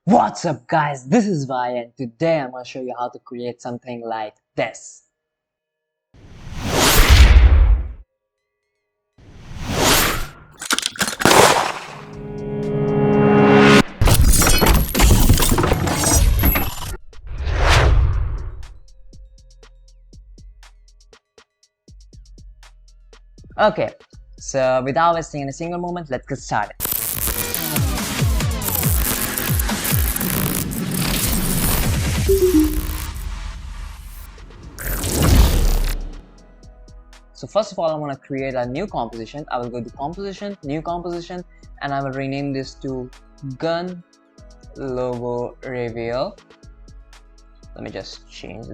What's up guys, this is Vi and today I'm going to show you how to create something like this. Okay, so without wasting any single moment, let's get started. So first of all, I want to create a new composition. I will go to composition, new composition, and I will rename this to gun logo reveal. Let me just change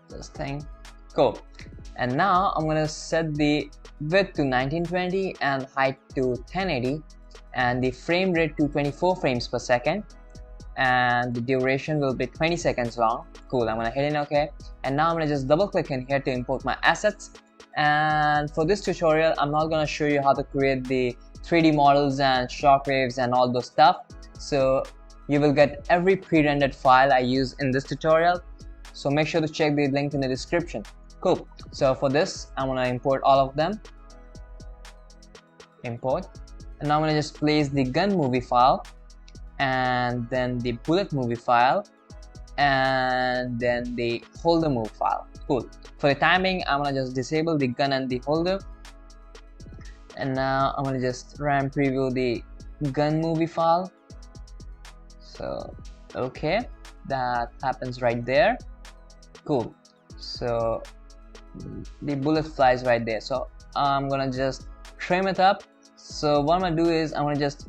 this thing. Cool. And now I'm gonna set the width to 1920 and height to 1080 and the frame rate to 24 frames per second, and the duration will be 20 seconds long. Cool. I'm gonna hit in OK, and now I'm gonna just double click in here to import my assets. And for this tutorial, I'm not gonna show you how to create the 3D models and shockwaves and all those stuff. So you will get every pre-rendered file I use in this tutorial, so make sure to check the link in the description. Cool. So for this, I'm gonna import all of them. Import, and now I'm gonna just place the gun movie file, and then the bullet movie file, and then the holder move file. Cool. For the timing, I'm gonna just disable the gun and the holder, and now I'm gonna just run preview the gun movie file. So okay, that happens right there. Cool. So the bullet flies right there, so I'm gonna just trim it up. So what I'm gonna do is I'm gonna just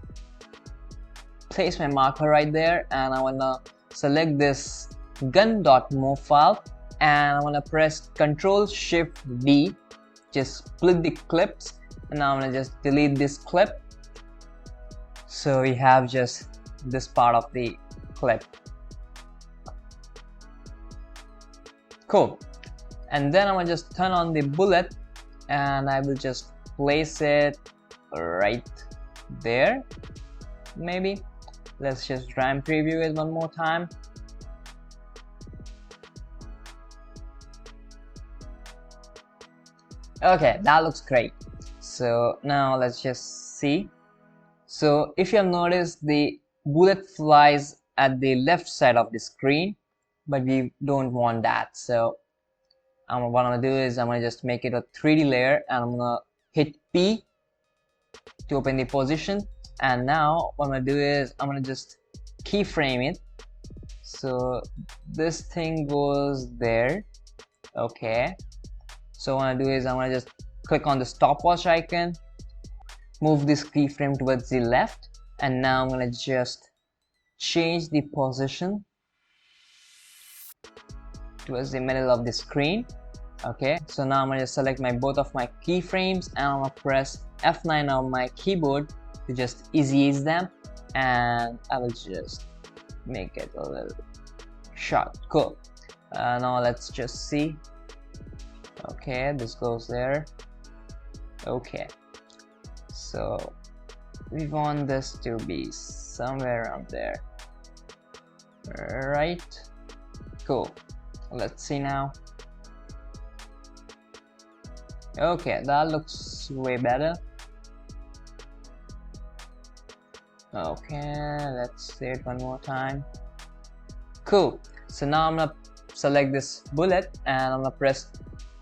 place my marker right there, and I wanna select this gun.move file, and I wanna press Ctrl+Shift+D, just split the clips, and now I'm gonna just delete this clip, so we have just this part of the clip. Cool. And then I'm gonna just turn on the bullet, and I will just place it right there. Maybe let's just try and preview it one more time. Okay, that looks great. So now let's just see. So if you have noticed, the bullet flies at the left side of the screen, but we don't want that. So what I'm gonna do is I'm gonna just make it a 3D layer, and I'm gonna hit P to open the position. And now what I'm gonna do is I'm gonna just keyframe it, so this thing goes there. Okay, so what I'm gonna do is I'm gonna just click on the stopwatch icon, move this keyframe towards the left, and now I'm gonna just change the position towards the middle of the screen. Okay, so now I'm going to select both of my keyframes, and I'm going to press F9 on my keyboard to just ease them, and I will just make it a little short. Cool. Now let's just see. Okay, this goes there. Okay, so we want this to be somewhere around there, right? Cool. Let's see now. Okay, that looks way better. Okay, let's see it one more time. Cool. So now I'm gonna select this bullet, and I'm gonna press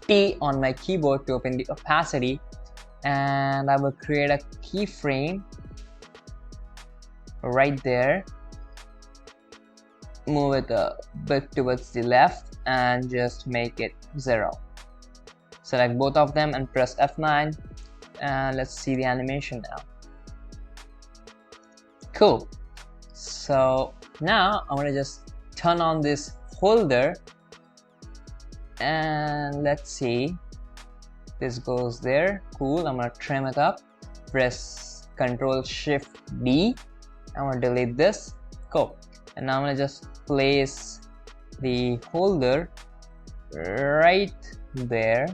T on my keyboard to open the opacity, and I will create a keyframe right there. Move it a bit towards the left and just make it 0. Select both of them and press F9, and let's see the animation now. Cool. So now I'm gonna just turn on this holder, and let's see, this goes there. Cool. I'm gonna trim it up, press Ctrl+Shift+D. I'm gonna delete this. Cool. And now I'm gonna just place the holder right there.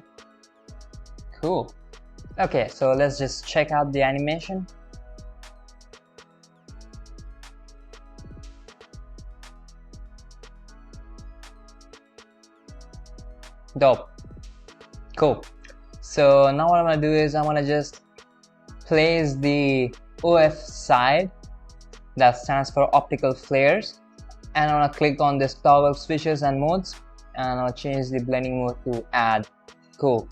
Cool. Okay, so let's just check out the animation. Dope. Cool. So now what I'm gonna do is I'm gonna just place the OF side, that stands for optical flares, and I'm gonna click on this toggle switches and modes, and I'll change the blending mode to add. Cool.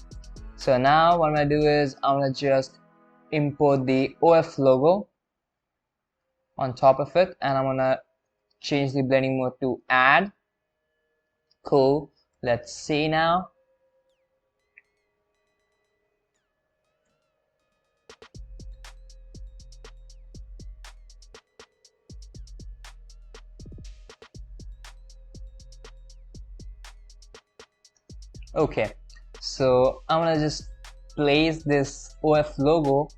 So now what I'm gonna do is I'm gonna just import the OF logo on top of it, and I'm gonna change the blending mode to add. Cool. Let's see now. Okay, so I'm gonna just place this OF logo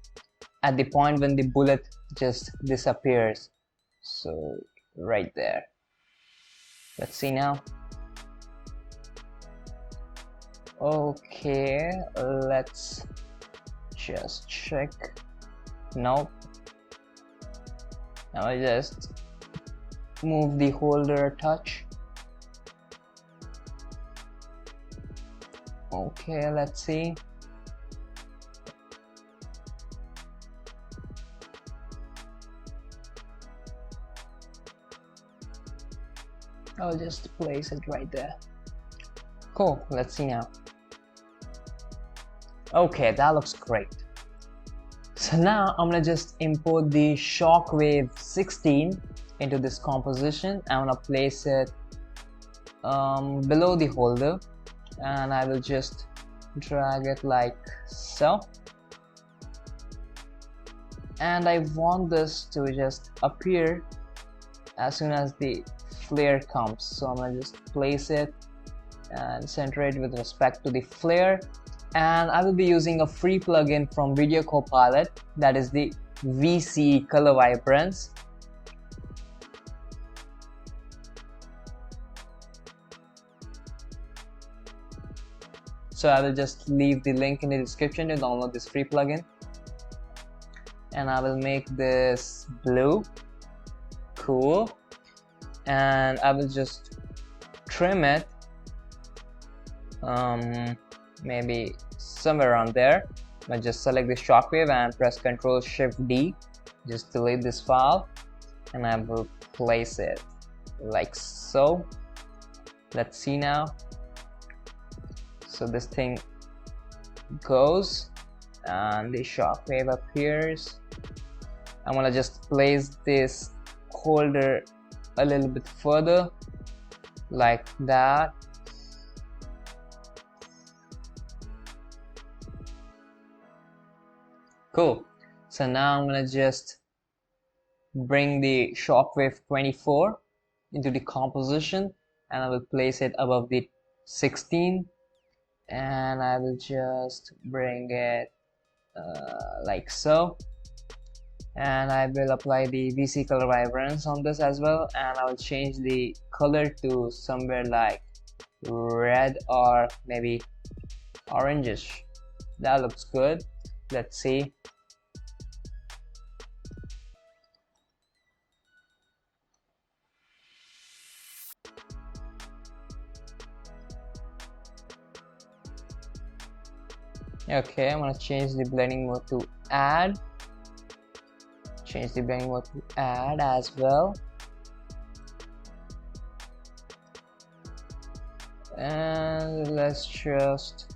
at the point when the bullet just disappears. So right there. Let's see now. Okay, let's just check. Nope. Now I just move the holder a touch. Okay, let's see. I'll just place it right there. Cool, let's see now. Okay, that looks great. So now I'm gonna just import the shockwave 16 into this composition. I'm gonna place it below the holder, and I will just drag it like so. And I want this to just appear as soon as the flare comes. So I'm gonna just place it and center it with respect to the flare. And I will be using a free plugin from Video Copilot, that is the VC Color Vibrance. So I will just leave the link in the description to download this free plugin. And I will make this blue. Cool. And I will just trim it maybe somewhere around there. I just select the shockwave and press Ctrl+Shift+D. Just delete this file, and I will place it like so. Let's see now. So this thing goes and the shockwave appears. I'm gonna just place this holder a little bit further like that. Cool. So now I'm gonna just bring the shockwave 24 into the composition, and I will place it above the 16, and I will just bring it like so, and I will apply the VC color vibrance on this as well, and I will change the color to somewhere like red or maybe orangish. That looks good. Let's see. Okay, I'm gonna change the blending mode to add. Change the blending mode to add as well. And let's just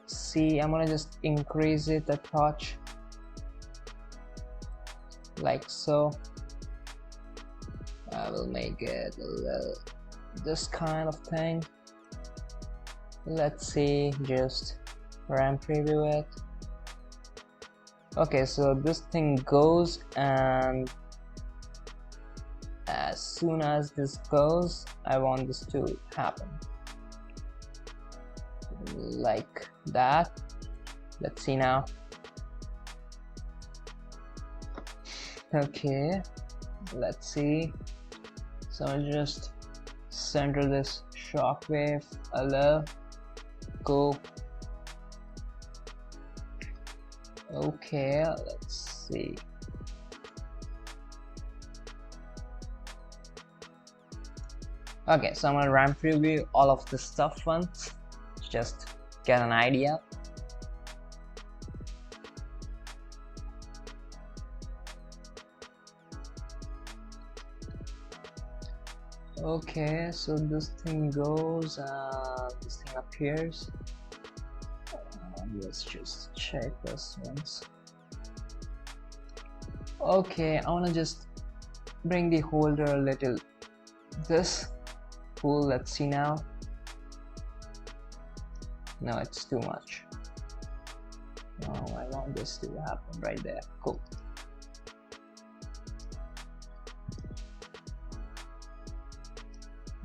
see. I'm gonna just increase it a touch like so. I will make it a little this kind of thing. Let's see, just RAM preview it. Okay, so this thing goes, and as soon as this goes, I want this to happen like that. Let's see now. Okay, let's see. So I'll just center this shockwave a little. Go. Okay, let's see. Okay, so I'm gonna run preview all of this stuff once, just get an idea. Okay, so this thing goes and this thing appears. Let's just check this once. Okay, I wanna just bring the holder a little this. Cool, let's see now. No, it's too much. No, I want this to happen right there. Cool.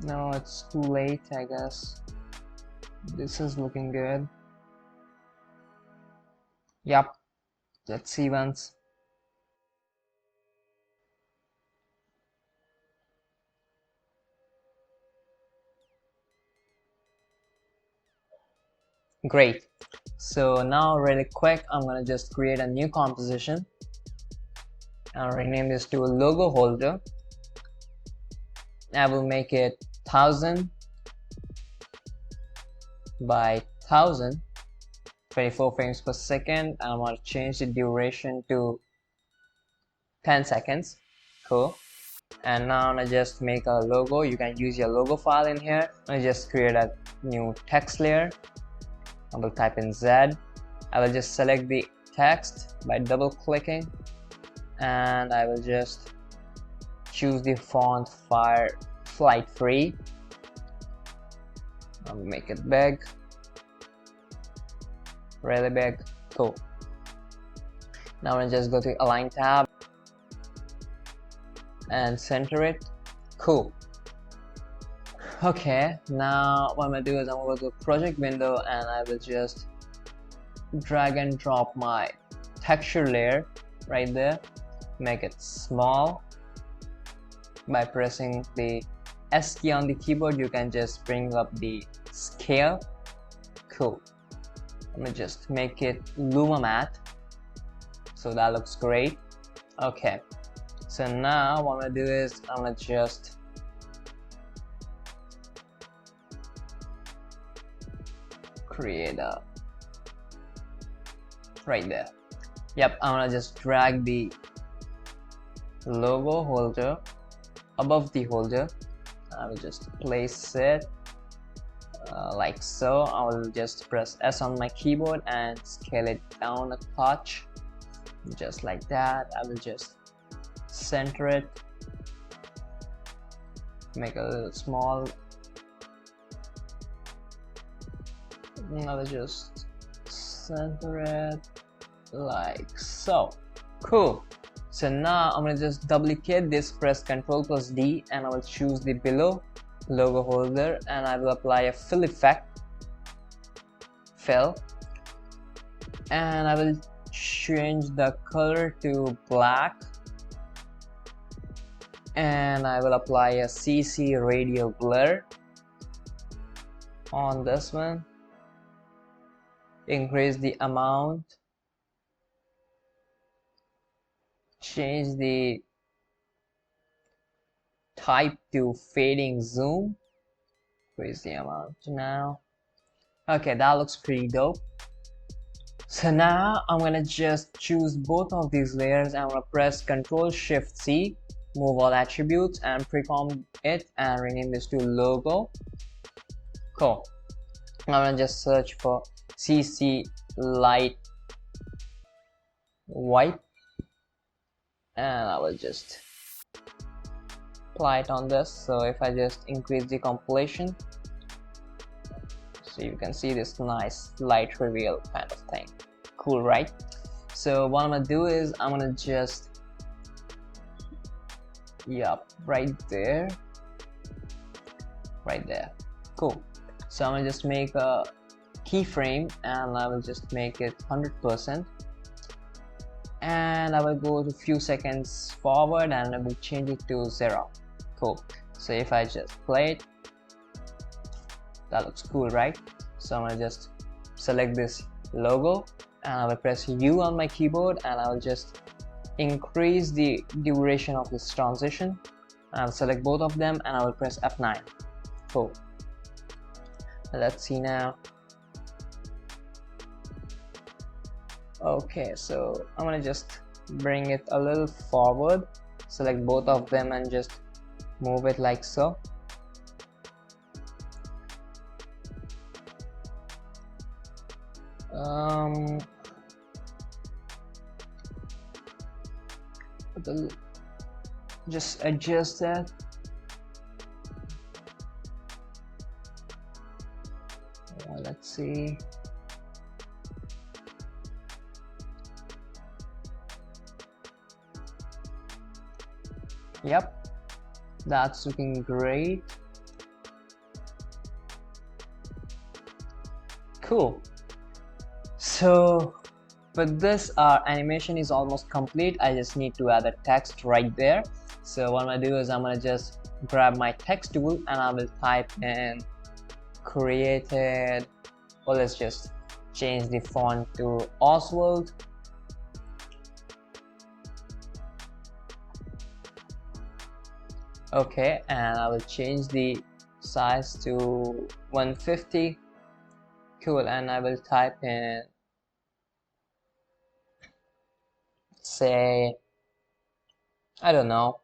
No, it's too late, I guess. This is looking good. Yup. Let's see once. Great. So now really quick, I'm gonna just create a new composition. I'll rename this to a logo holder. I will make it 1000 by 1000, 24 frames per second. I'm gonna change the duration to 10 seconds. Cool. And now I'm gonna just make a logo. You can use your logo file in here. I'm gonna just create a new text layer. I will type in Z. I will just select the text by double clicking, and I will just choose the font Flight Free. I'll make it big, really big. Cool. Now I'll just go to Align tab and center it. Cool. Okay, now what I'm gonna do is I'm gonna go to project window and I will just drag and drop my texture layer right there. Make it small by pressing the S key on the keyboard. You can just bring up the scale. Cool. I'm gonna just make it Luma matte, so that looks great. Okay, so now what I'm gonna do is I'm gonna just create a right there. Yep, I'm gonna just drag the logo holder above the holder. I will just place it like so. I will just press S on my keyboard and scale it down a touch, just like that. I will just center it, make it a little small. I will just center it like so. Cool. So now I'm gonna just duplicate this, press Ctrl+D, and I will choose the below logo holder and I will apply a fill effect, fill, and I will change the color to black, and I will apply a CC radio blur on this one. Increase the amount, change the type to fading zoom, increase the amount now. Okay, that looks pretty dope. So now I'm gonna just choose both of these layers. I'm gonna press Ctrl+Shift C, move all attributes and pre-comp it and rename this to logo. Cool. I'm gonna just search for CC light white and I will just apply it on this. So if I just increase the compilation, so you can see this nice light reveal kind of thing. Cool, right? So what I'm gonna do is I'm gonna just, yep, right there. Cool. So I'm gonna just make a keyframe and I will just make it 100%, and I will go to few seconds forward and I will change it to 0. Cool. So if I just play it, that looks cool, right? So I'm gonna just select this logo and I will press U on my keyboard and I will just increase the duration of this transition. I'll select both of them and I will press F9. Cool. Let's see now. Okay, so I'm gonna just bring it a little forward, select both of them and just move it like so. Just adjust that. Let's see. Yep, that's looking great. Cool. So with this, our animation is almost complete. I just need to add a text right there. So what I'm gonna do is I'm gonna just grab my text tool and I will type in created, or let's just change the font to Oswald. Okay, and I will change the size to 150. Cool, and I will type in, say, I don't know,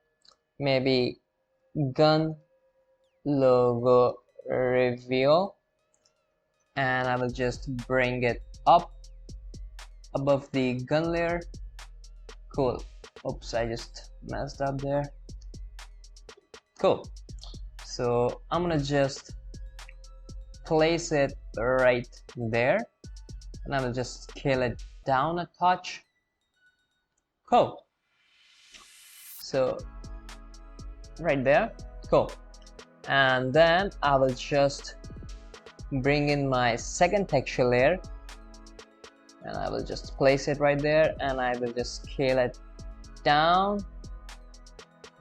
maybe gun logo reveal, and I will just bring it up above the gun layer. Cool. Oops, I just messed up there. Cool. So I'm gonna just place it right there, and I will just scale it down a touch. Cool. So right there. Cool. And then I will just bring in my second texture layer, and I will just place it right there, and I will just scale it down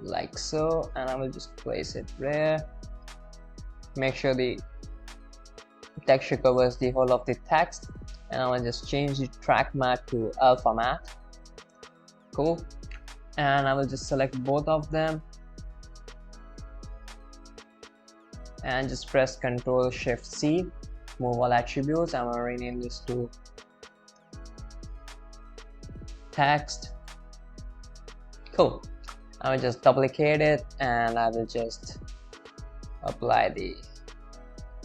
like so, and I will just place it there. Make sure the texture covers the whole of the text, and I will just change the track matte to alpha matte. Cool. And I will just select both of them and just press Ctrl+Shift C, move all attributes. I'm gonna rename this to text. Cool. I will just duplicate it, and I will just apply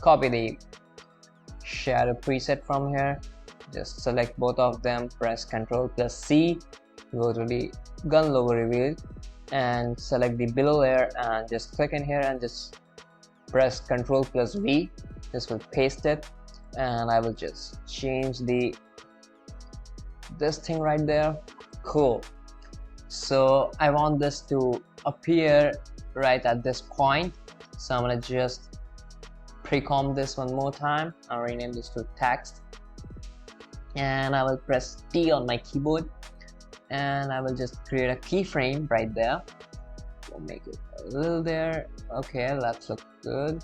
copy the shadow preset from here. Just select both of them, press Ctrl+C, go to the gun logo reveal, and select the below layer, and just click in here and just press Ctrl+V. This will paste it, and I will just change this thing right there. Cool. So I want this to appear right at this point, so I'm gonna just pre-comp this one more time. I'll rename this to text, and I will press T on my keyboard, and I will just create a keyframe right there. We'll make it a little there. Okay, that looks good.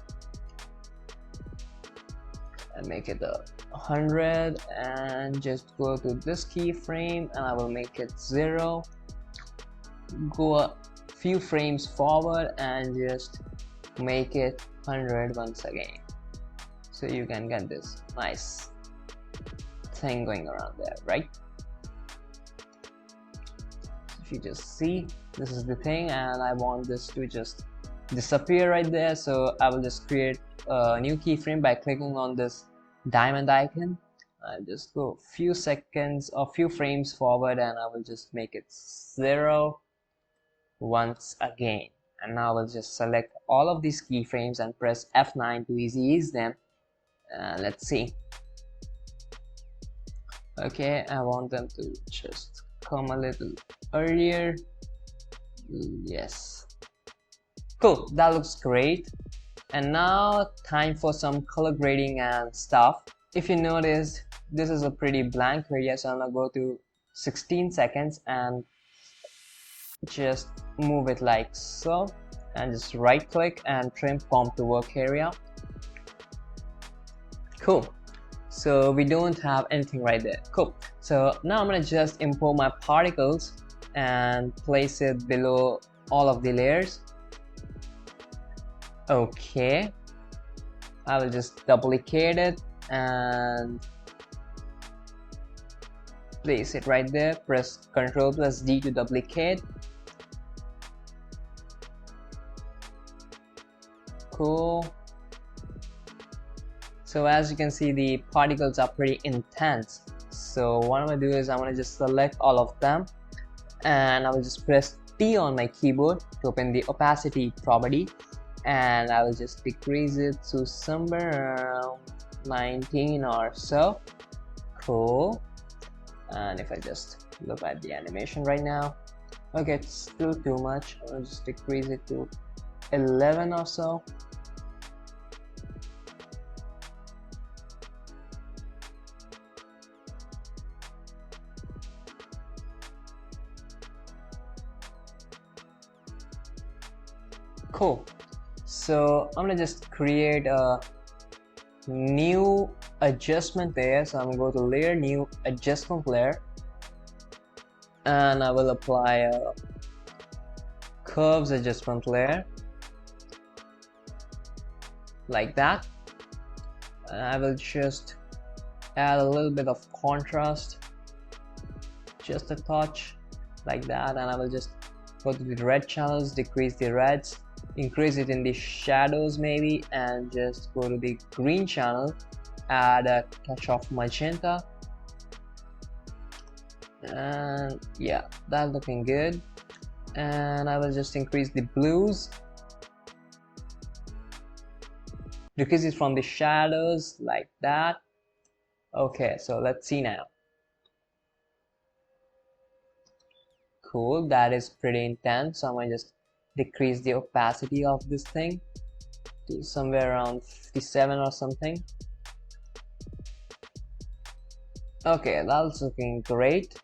And make it 100, and just go to this keyframe, and I will make it 0. Go a few frames forward and just make it 100 once again, so you can get this nice thing going around there, right? If you just see, this is the thing, and I want this to just disappear right there, so I will just create a new keyframe by clicking on this diamond icon. I'll just go a few seconds or few frames forward, and I will just make it 0 once again. And now I will just select all of these keyframes and press F9 to ease them. Let's see. Okay, I want them to just come a little earlier. Yes. Cool, that looks great. And now time for some color grading and stuff. If you notice, this is a pretty blank area, so I'm gonna go to 16 seconds and just move it like so, and just right click and trim comp to work area. Cool. So we don't have anything right there. Cool. So now I'm gonna just import my particles and place it below all of the layers. Okay, I will just duplicate it and place it right there. Press Ctrl+D to duplicate. Cool. So as you can see, the particles are pretty intense. So what I'm gonna do is I'm gonna just select all of them, and I will just press T on my keyboard to open the opacity property, and I will just decrease it to somewhere around 19 or so. Cool. And if I just look at the animation right now, okay, it's still too much. I'll just decrease it to 11 or so. Cool. So I'm gonna just create a new adjustment there. So I'm gonna go to layer, new adjustment layer, and I will apply a curves adjustment layer like that. And I will just add a little bit of contrast, just a touch like that, and I will just go to the red channels, decrease the reds, increase it in the shadows maybe, and just go to the green channel, add a touch of magenta, and yeah, that's looking good. And I will just increase the blues, decrease it from the shadows like that. Okay, so let's see now. Cool, that is pretty intense. So I'm gonna just decrease the opacity of this thing to somewhere around 57 or something. Okay, that's looking great.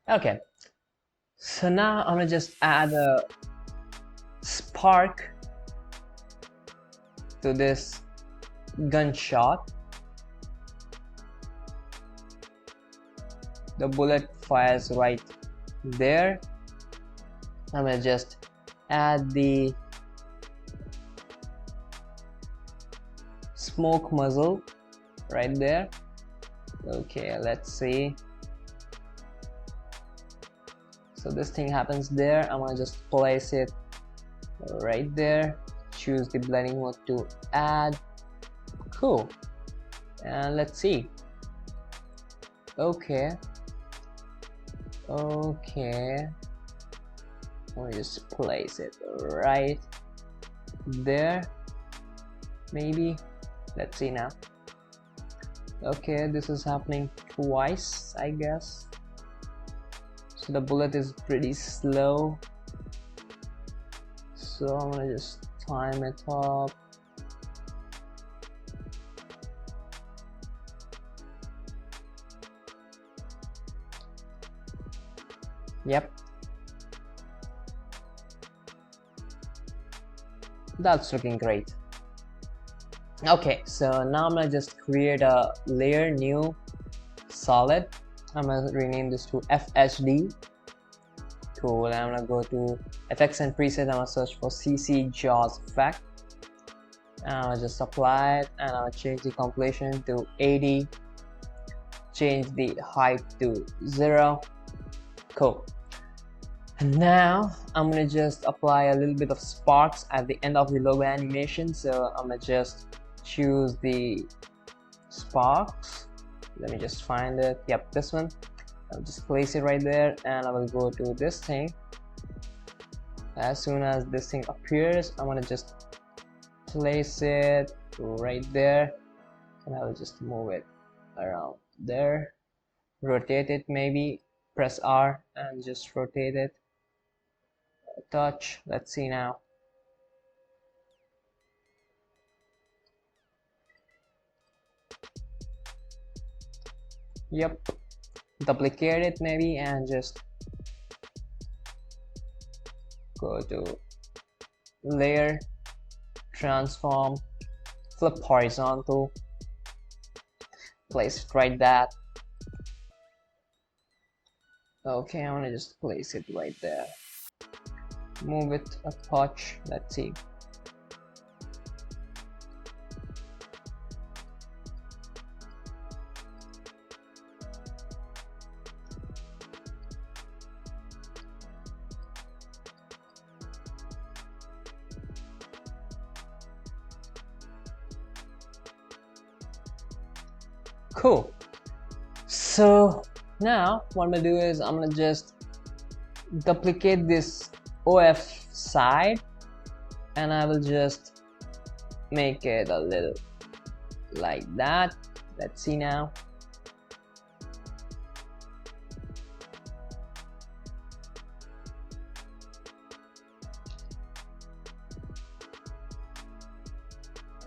Okay, so now I'm gonna just add a spark to this gunshot. The bullet fires right there. I'm gonna just add the smoke muzzle right there. Okay, let's see. So this thing happens there. I'm gonna just place it right there. Choose the blending mode to add. Cool. And let's see. Okay. Okay. Let me just place it right there. Maybe. Let's see now. Okay, this is happening twice, I guess. So the bullet is pretty slow. So I'm gonna just time it up. Yep, that's looking great. Okay, so now I'm gonna just create a layer, new solid. I'm gonna rename this to FHD. Cool. And I'm gonna go to effects and preset. I'm gonna search for CC Jaws effect, and I'll just apply it, and I'll change the completion to 80, change the height to 0. Cool. And now I'm gonna just apply a little bit of sparks at the end of the logo animation. So I'm gonna just choose the sparks. Let me just find it. Yep, this one. I'll just place it right there, and I will go to this thing. As soon as this thing appears, I'm gonna just place it right there, and I will just move it around there, rotate it, maybe press R and just rotate it a touch. Let's see now. Yep, duplicate it maybe, and just go to layer, transform, flip horizontal, place it right that. Okay, I want to just place it right there. Move it a touch. Let's see. Cool. So now what I'm gonna do is I'm gonna just duplicate this OF side and I will just make it a little like that. Let's see now.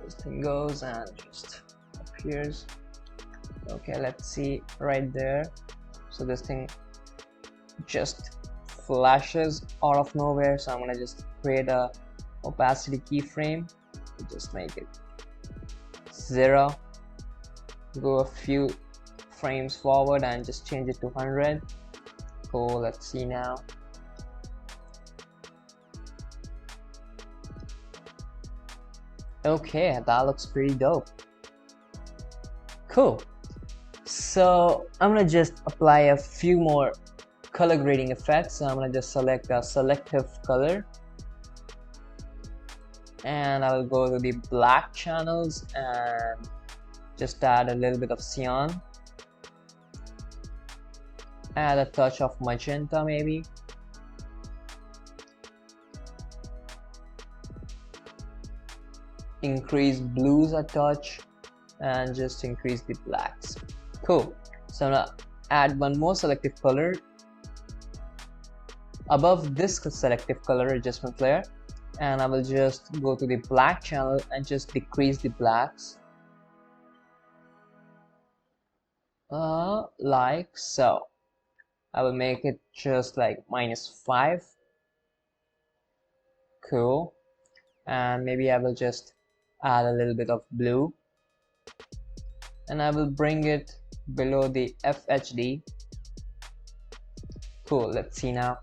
This thing goes and just appears. Okay, let's see right there. So this thing just flashes out of nowhere, so I'm gonna just create a opacity keyframe. Just make it 0, go a few frames forward and just change it to 100. Cool, let's see now. Okay, that looks pretty dope. Cool. So I'm gonna just apply a few more color grading effects. So I'm gonna just select a selective color and I will go to the black channels and just add a little bit of cyan, add a touch of magenta maybe, increase blues a touch, and just increase the blacks. Cool. So I'm gonna add one more selective color above this selective color adjustment layer, and I will just go to the black channel and just decrease the blacks like so. I will make it just like -5. Cool. And maybe I will just add a little bit of blue and I will bring it below the FHD. Cool, let's see now.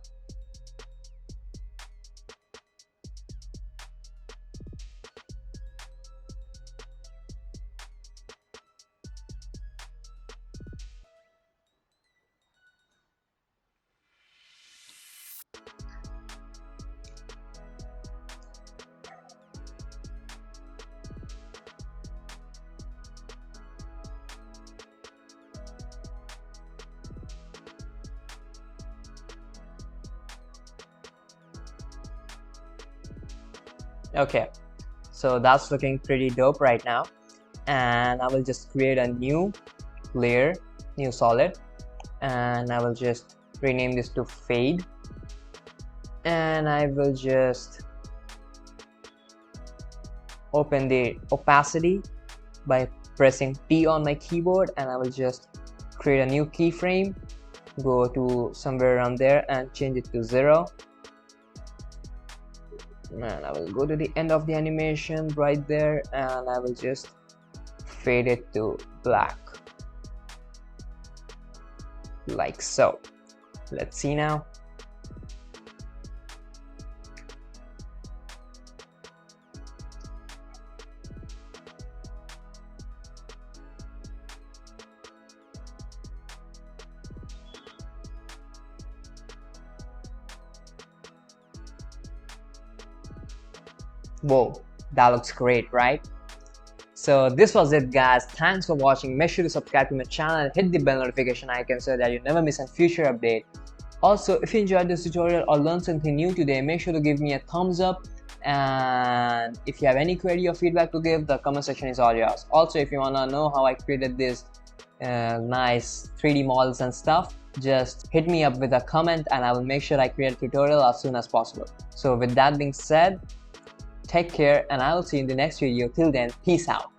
Okay, so that's looking pretty dope right now, and I will just create a new layer, new solid, and I will just rename this to fade, and I will just open the opacity by pressing P on my keyboard, and I will just create a new keyframe, go to somewhere around there and change it to 0. And I will go to the end of the animation right there and I will just fade it to black like so. Let's see now. Whoa, that looks great, right? So this was it, guys. Thanks for watching. Make sure to subscribe to my channel and hit the bell notification icon so that you never miss a future update. Also, if you enjoyed this tutorial or learned something new today, make sure to give me a thumbs up, and if you have any query or feedback to give, the comment section is all yours. Also, if you want to know how I created this nice 3D models and stuff, just hit me up with a comment and I will make sure I create a tutorial as soon as possible. So with that being said, take care and I will see you in the next video. Till then, peace out.